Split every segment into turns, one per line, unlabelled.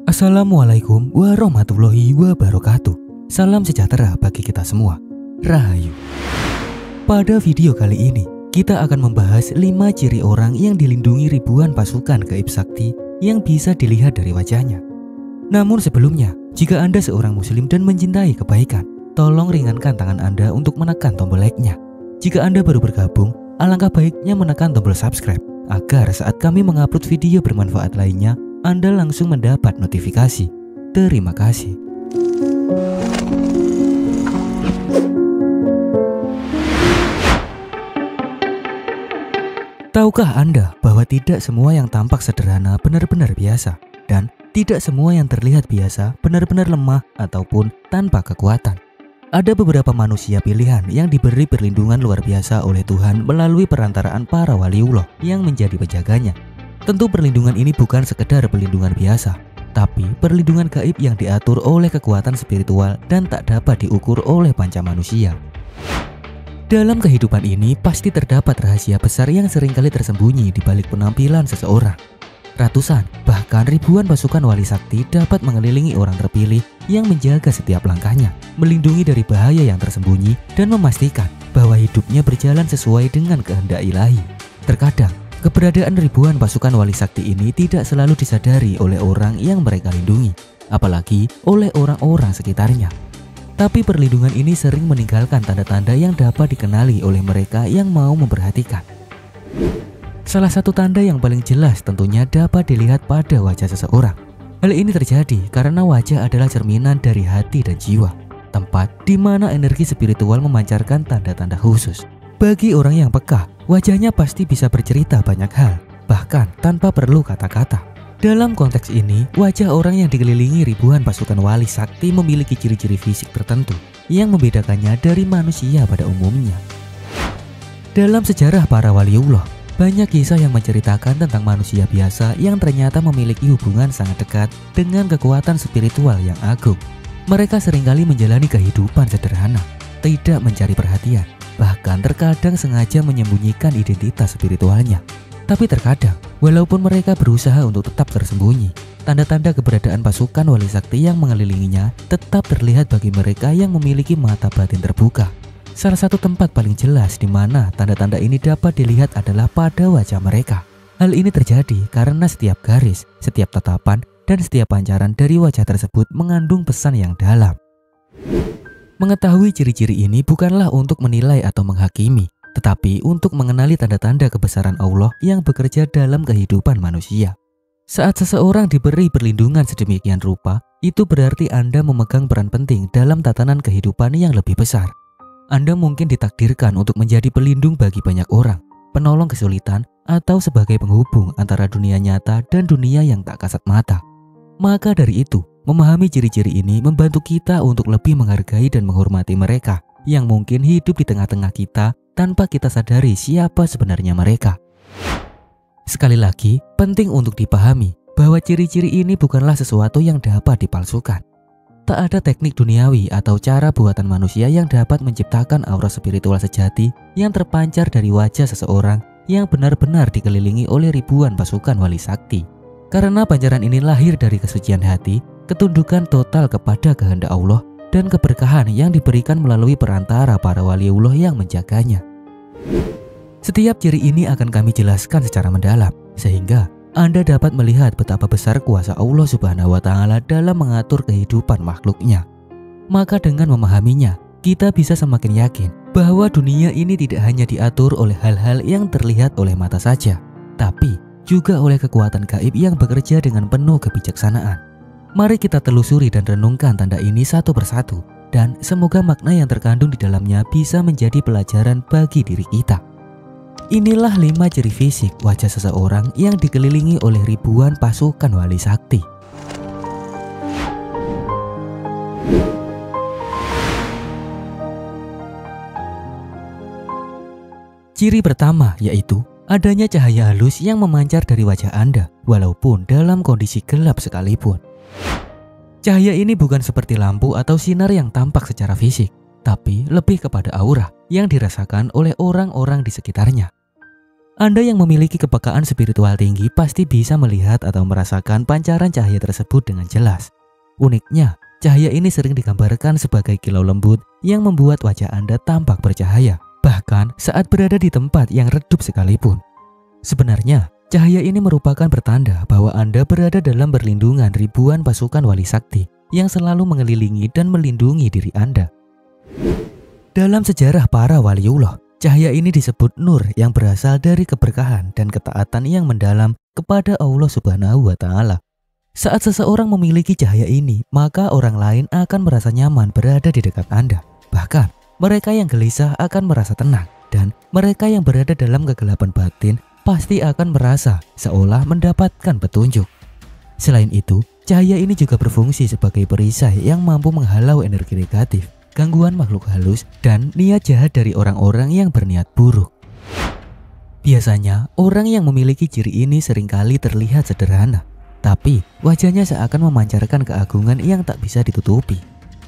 Assalamualaikum warahmatullahi wabarakatuh. Salam sejahtera bagi kita semua. Rahayu. Pada video kali ini, kita akan membahas 5 ciri orang yang dilindungi ribuan pasukan gaib sakti yang bisa dilihat dari wajahnya. Namun sebelumnya, jika Anda seorang muslim dan mencintai kebaikan, tolong ringankan tangan Anda untuk menekan tombol like-nya. Jika Anda baru bergabung, alangkah baiknya menekan tombol subscribe agar saat kami mengupload video bermanfaat lainnya, Anda langsung mendapat notifikasi. Terima kasih. Tahukah Anda bahwa tidak semua yang tampak sederhana benar-benar biasa, dan tidak semua yang terlihat biasa benar-benar lemah ataupun tanpa kekuatan? Ada beberapa manusia pilihan yang diberi perlindungan luar biasa oleh Tuhan melalui perantaraan para waliullah yang menjadi penjaganya. Tentu perlindungan ini bukan sekedar perlindungan biasa, tapi perlindungan gaib yang diatur oleh kekuatan spiritual dan tak dapat diukur oleh panca manusia. Dalam kehidupan ini pasti terdapat rahasia besar yang seringkali tersembunyi di balik penampilan seseorang. Ratusan, bahkan ribuan pasukan wali sakti dapat mengelilingi orang terpilih yang menjaga setiap langkahnya, melindungi dari bahaya yang tersembunyi, dan memastikan bahwa hidupnya berjalan sesuai dengan kehendak ilahi. Terkadang, keberadaan ribuan pasukan wali sakti ini tidak selalu disadari oleh orang yang mereka lindungi, apalagi oleh orang-orang sekitarnya. Tapi perlindungan ini sering meninggalkan tanda-tanda yang dapat dikenali oleh mereka yang mau memperhatikan. Salah satu tanda yang paling jelas tentunya dapat dilihat pada wajah seseorang. Hal ini terjadi karena wajah adalah cerminan dari hati dan jiwa, tempat di mana energi spiritual memancarkan tanda-tanda khusus. Bagi orang yang peka, wajahnya pasti bisa bercerita banyak hal, bahkan tanpa perlu kata-kata. Dalam konteks ini, wajah orang yang dikelilingi ribuan pasukan wali sakti memiliki ciri-ciri fisik tertentu yang membedakannya dari manusia pada umumnya. Dalam sejarah para waliullah, banyak kisah yang menceritakan tentang manusia biasa yang ternyata memiliki hubungan sangat dekat dengan kekuatan spiritual yang agung. Mereka seringkali menjalani kehidupan sederhana, tidak mencari perhatian, bahkan terkadang sengaja menyembunyikan identitas spiritualnya. Tapi terkadang, walaupun mereka berusaha untuk tetap tersembunyi, tanda-tanda keberadaan pasukan wali sakti yang mengelilinginya tetap terlihat bagi mereka yang memiliki mata batin terbuka. Salah satu tempat paling jelas di mana tanda-tanda ini dapat dilihat adalah pada wajah mereka. Hal ini terjadi karena setiap garis, setiap tatapan, dan setiap pancaran dari wajah tersebut mengandung pesan yang dalam. Mengetahui ciri-ciri ini bukanlah untuk menilai atau menghakimi, tetapi untuk mengenali tanda-tanda kebesaran Allah yang bekerja dalam kehidupan manusia. Saat seseorang diberi perlindungan sedemikian rupa, itu berarti Anda memegang peran penting dalam tatanan kehidupan yang lebih besar. Anda mungkin ditakdirkan untuk menjadi pelindung bagi banyak orang, penolong kesulitan, atau sebagai penghubung antara dunia nyata dan dunia yang tak kasat mata. Maka dari itu, memahami ciri-ciri ini membantu kita untuk lebih menghargai dan menghormati mereka yang mungkin hidup di tengah-tengah kita tanpa kita sadari siapa sebenarnya mereka. Sekali lagi, penting untuk dipahami bahwa ciri-ciri ini bukanlah sesuatu yang dapat dipalsukan. Tak ada teknik duniawi atau cara buatan manusia yang dapat menciptakan aura spiritual sejati yang terpancar dari wajah seseorang yang benar-benar dikelilingi oleh ribuan pasukan wali sakti. Karena pancaran ini lahir dari kesucian hati, ketundukan total kepada kehendak Allah, dan keberkahan yang diberikan melalui perantara para waliullah yang menjaganya. Setiap ciri ini akan kami jelaskan secara mendalam, sehingga Anda dapat melihat betapa besar kuasa Allah Subhanahu wa Ta'ala dalam mengatur kehidupan makhluknya. Maka dengan memahaminya, kita bisa semakin yakin bahwa dunia ini tidak hanya diatur oleh hal-hal yang terlihat oleh mata saja, tapi juga oleh kekuatan gaib yang bekerja dengan penuh kebijaksanaan. Mari kita telusuri dan renungkan tanda ini satu persatu, dan semoga makna yang terkandung di dalamnya bisa menjadi pelajaran bagi diri kita. Inilah 5 ciri fisik wajah seseorang yang dikelilingi oleh ribuan pasukan wali sakti. Ciri pertama yaitu adanya cahaya halus yang memancar dari wajah Anda walaupun dalam kondisi gelap sekalipun. Cahaya ini bukan seperti lampu atau sinar yang tampak secara fisik, tapi lebih kepada aura yang dirasakan oleh orang-orang di sekitarnya. Anda yang memiliki kepekaan spiritual tinggi pasti bisa melihat atau merasakan pancaran cahaya tersebut dengan jelas. Uniknya, cahaya ini sering digambarkan sebagai kilau lembut yang membuat wajah Anda tampak bercahaya, bahkan saat berada di tempat yang redup sekalipun. Sebenarnya, cahaya ini merupakan pertanda bahwa Anda berada dalam perlindungan ribuan pasukan wali sakti yang selalu mengelilingi dan melindungi diri Anda. Dalam sejarah para waliullah, cahaya ini disebut nur yang berasal dari keberkahan dan ketaatan yang mendalam kepada Allah Subhanahu wa Ta'ala. Saat seseorang memiliki cahaya ini, maka orang lain akan merasa nyaman berada di dekat Anda. Bahkan, mereka yang gelisah akan merasa tenang, dan mereka yang berada dalam kegelapan batin pasti akan merasa seolah mendapatkan petunjuk. Selain itu, cahaya ini juga berfungsi sebagai perisai yang mampu menghalau energi negatif, gangguan makhluk halus, dan niat jahat dari orang-orang yang berniat buruk. Biasanya, orang yang memiliki ciri ini seringkali terlihat sederhana, tapi wajahnya seakan memancarkan keagungan yang tak bisa ditutupi.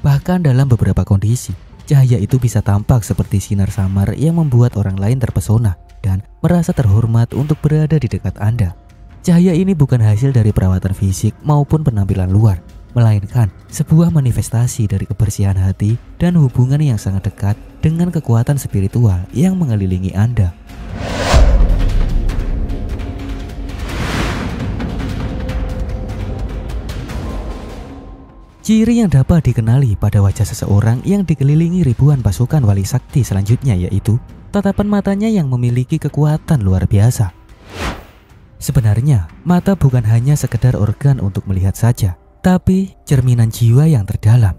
Bahkan dalam beberapa kondisi, cahaya itu bisa tampak seperti sinar samar yang membuat orang lain terpesona dan merasa terhormat untuk berada di dekat Anda. Cahaya ini bukan hasil dari perawatan fisik maupun penampilan luar, melainkan sebuah manifestasi dari kebersihan hati dan hubungan yang sangat dekat dengan kekuatan spiritual yang mengelilingi Anda. Ciri yang dapat dikenali pada wajah seseorang yang dikelilingi ribuan pasukan wali sakti selanjutnya yaitu tatapan matanya yang memiliki kekuatan luar biasa. Sebenarnya, mata bukan hanya sekedar organ untuk melihat saja, tapi cerminan jiwa yang terdalam.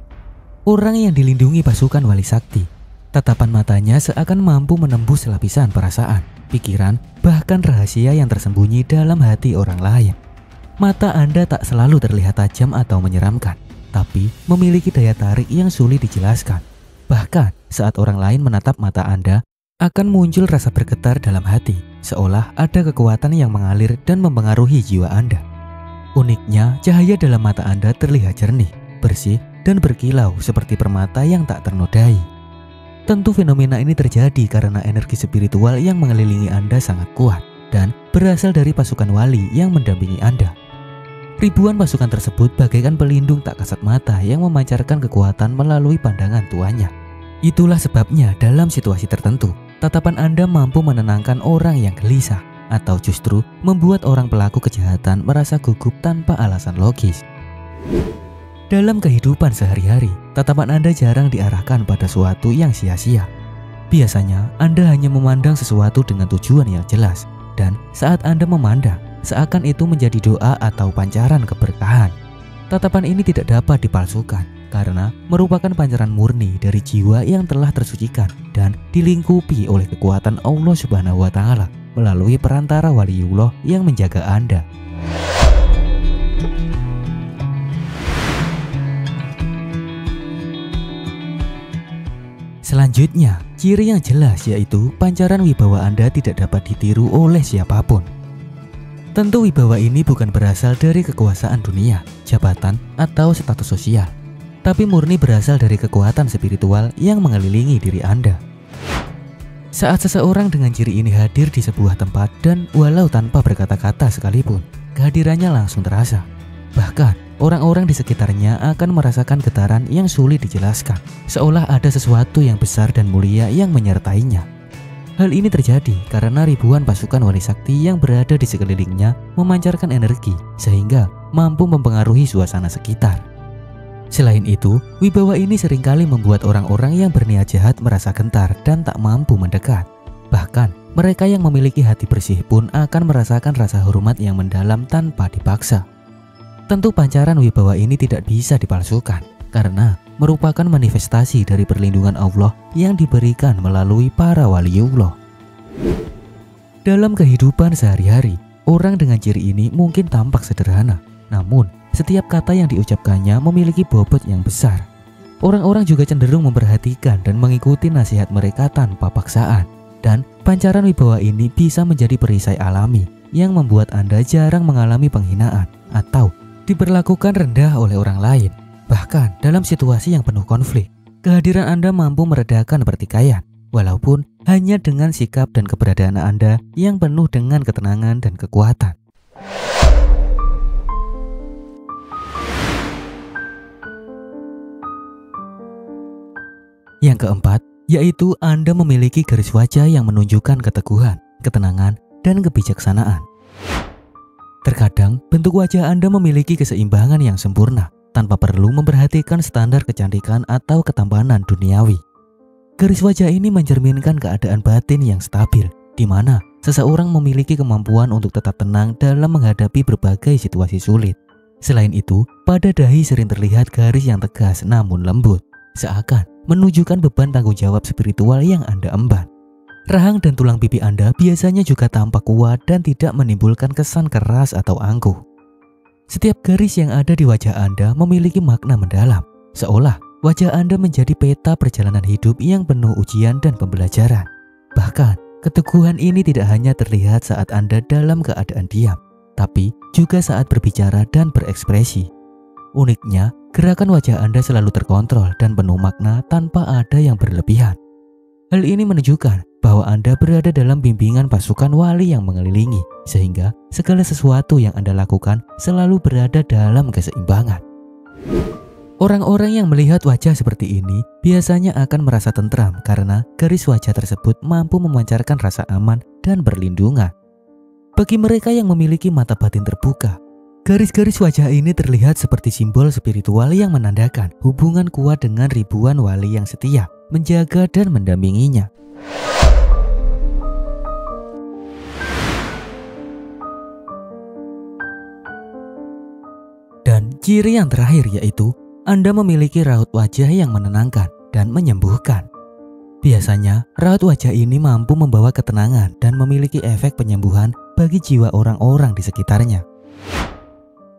Orang yang dilindungi pasukan wali sakti, tatapan matanya seakan mampu menembus lapisan perasaan, pikiran, bahkan rahasia yang tersembunyi dalam hati orang lain. Mata Anda tak selalu terlihat tajam atau menyeramkan, tapi memiliki daya tarik yang sulit dijelaskan. Bahkan saat orang lain menatap mata Anda, akan muncul rasa bergetar dalam hati, seolah ada kekuatan yang mengalir dan mempengaruhi jiwa Anda. Uniknya, cahaya dalam mata Anda terlihat jernih, bersih, dan berkilau seperti permata yang tak ternodai. Tentu fenomena ini terjadi karena energi spiritual yang mengelilingi Anda sangat kuat dan berasal dari pasukan wali yang mendampingi Anda. Ribuan pasukan tersebut bagaikan pelindung tak kasat mata yang memancarkan kekuatan melalui pandangan tuannya. Itulah sebabnya dalam situasi tertentu, tatapan Anda mampu menenangkan orang yang gelisah atau justru membuat orang pelaku kejahatan merasa gugup tanpa alasan logis. Dalam kehidupan sehari-hari, tatapan Anda jarang diarahkan pada sesuatu yang sia-sia. Biasanya, Anda hanya memandang sesuatu dengan tujuan yang jelas, dan saat Anda memandang, seakan itu menjadi doa atau pancaran keberkahan. Tatapan ini tidak dapat dipalsukan karena merupakan pancaran murni dari jiwa yang telah tersucikan dan dilingkupi oleh kekuatan Allah Subhanahu wa Ta'ala melalui perantara waliullah yang menjaga Anda. Selanjutnya, ciri yang jelas yaitu pancaran wibawa Anda tidak dapat ditiru oleh siapapun. Tentu wibawa ini bukan berasal dari kekuasaan dunia, jabatan, atau status sosial, tapi murni berasal dari kekuatan spiritual yang mengelilingi diri Anda. Saat seseorang dengan ciri ini hadir di sebuah tempat dan walau tanpa berkata-kata sekalipun, kehadirannya langsung terasa. Bahkan, orang-orang di sekitarnya akan merasakan getaran yang sulit dijelaskan, seolah ada sesuatu yang besar dan mulia yang menyertainya. Hal ini terjadi karena ribuan pasukan wali sakti yang berada di sekelilingnya memancarkan energi sehingga mampu mempengaruhi suasana sekitar. Selain itu, wibawa ini seringkali membuat orang-orang yang berniat jahat merasa gentar dan tak mampu mendekat. Bahkan, mereka yang memiliki hati bersih pun akan merasakan rasa hormat yang mendalam tanpa dipaksa. Tentu pancaran wibawa ini tidak bisa dipalsukan karena merupakan manifestasi dari perlindungan Allah yang diberikan melalui para waliullah. Dalam kehidupan sehari-hari, orang dengan ciri ini mungkin tampak sederhana, namun setiap kata yang diucapkannya memiliki bobot yang besar. Orang-orang juga cenderung memperhatikan dan mengikuti nasihat mereka tanpa paksaan. Dan pancaran wibawa ini bisa menjadi perisai alami yang membuat Anda jarang mengalami penghinaan atau diperlakukan rendah oleh orang lain. Bahkan dalam situasi yang penuh konflik, kehadiran Anda mampu meredakan pertikaian, walaupun hanya dengan sikap dan keberadaan Anda yang penuh dengan ketenangan dan kekuatan. Yang keempat, yaitu Anda memiliki garis wajah yang menunjukkan keteguhan, ketenangan, dan kebijaksanaan. Terkadang, bentuk wajah Anda memiliki keseimbangan yang sempurna, tanpa perlu memperhatikan standar kecantikan atau ketampanan duniawi. Garis wajah ini mencerminkan keadaan batin yang stabil, di mana seseorang memiliki kemampuan untuk tetap tenang dalam menghadapi berbagai situasi sulit. Selain itu, pada dahi sering terlihat garis yang tegas namun lembut, seakan menunjukkan beban tanggung jawab spiritual yang Anda emban. Rahang dan tulang pipi Anda biasanya juga tampak kuat dan tidak menimbulkan kesan keras atau angkuh. Setiap garis yang ada di wajah Anda memiliki makna mendalam, seolah wajah Anda menjadi peta perjalanan hidup yang penuh ujian dan pembelajaran. Bahkan, keteguhan ini tidak hanya terlihat saat Anda dalam keadaan diam, tapi juga saat berbicara dan berekspresi. Uniknya, gerakan wajah Anda selalu terkontrol dan penuh makna tanpa ada yang berlebihan. Hal ini menunjukkan bahwa Anda berada dalam bimbingan pasukan wali yang mengelilingi, sehingga segala sesuatu yang Anda lakukan selalu berada dalam keseimbangan. Orang-orang yang melihat wajah seperti ini biasanya akan merasa tentram karena garis wajah tersebut mampu memancarkan rasa aman dan perlindungan. Bagi mereka yang memiliki mata batin terbuka, garis-garis wajah ini terlihat seperti simbol spiritual yang menandakan hubungan kuat dengan ribuan wali yang setia, menjaga dan mendampinginya. Dan ciri yang terakhir yaitu Anda memiliki raut wajah yang menenangkan dan menyembuhkan. Biasanya, raut wajah ini mampu membawa ketenangan dan memiliki efek penyembuhan bagi jiwa orang-orang di sekitarnya.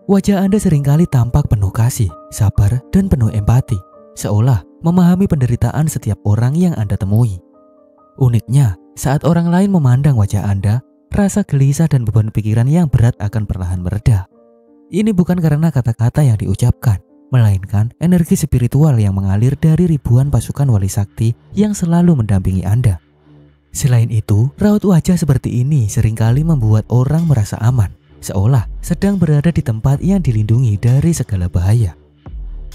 Wajah Anda seringkali tampak penuh kasih, sabar, dan penuh empati, seolah memahami penderitaan setiap orang yang Anda temui. Uniknya, saat orang lain memandang wajah Anda, rasa gelisah dan beban pikiran yang berat akan perlahan mereda. Ini bukan karena kata-kata yang diucapkan, melainkan energi spiritual yang mengalir dari ribuan pasukan wali sakti yang selalu mendampingi Anda. Selain itu, raut wajah seperti ini seringkali membuat orang merasa aman, seolah sedang berada di tempat yang dilindungi dari segala bahaya.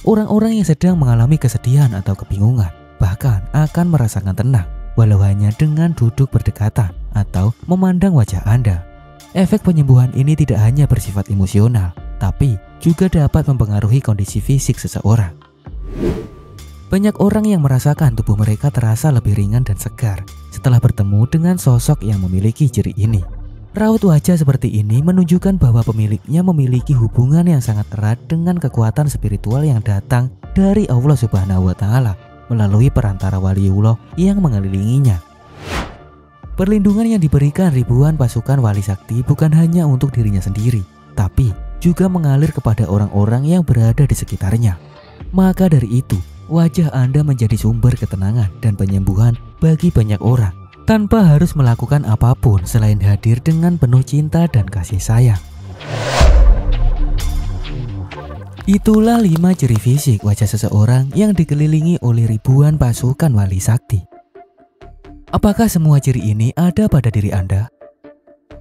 Orang-orang yang sedang mengalami kesedihan atau kebingungan bahkan akan merasakan tenang, walau hanya dengan duduk berdekatan atau memandang wajah Anda. Efek penyembuhan ini tidak hanya bersifat emosional, tapi juga dapat mempengaruhi kondisi fisik seseorang. Banyak orang yang merasakan tubuh mereka terasa lebih ringan dan segar setelah bertemu dengan sosok yang memiliki ciri ini. Raut wajah seperti ini menunjukkan bahwa pemiliknya memiliki hubungan yang sangat erat dengan kekuatan spiritual yang datang dari Allah Subhanahu wa Ta'ala melalui perantara waliullah yang mengelilinginya. Perlindungan yang diberikan ribuan pasukan wali sakti bukan hanya untuk dirinya sendiri, tapi juga mengalir kepada orang-orang yang berada di sekitarnya. Maka dari itu, wajah Anda menjadi sumber ketenangan dan penyembuhan bagi banyak orang, tanpa harus melakukan apapun selain hadir dengan penuh cinta dan kasih sayang. Itulah 5 ciri fisik wajah seseorang yang dikelilingi oleh ribuan pasukan wali sakti. Apakah semua ciri ini ada pada diri Anda?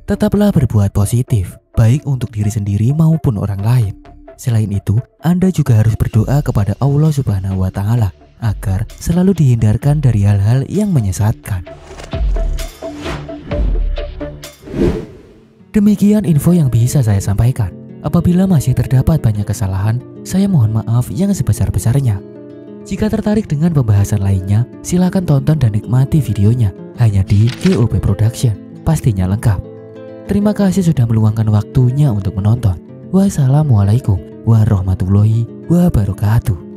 Tetaplah berbuat positif, baik untuk diri sendiri maupun orang lain. Selain itu, Anda juga harus berdoa kepada Allah Subhanahu wa Ta'ala agar selalu dihindarkan dari hal-hal yang menyesatkan. Demikian info yang bisa saya sampaikan. Apabila masih terdapat banyak kesalahan, saya mohon maaf yang sebesar-besarnya. Jika tertarik dengan pembahasan lainnya, silakan tonton dan nikmati videonya hanya di GOP Production, pastinya lengkap. Terima kasih sudah meluangkan waktunya untuk menonton. Wassalamualaikum warahmatullahi wabarakatuh.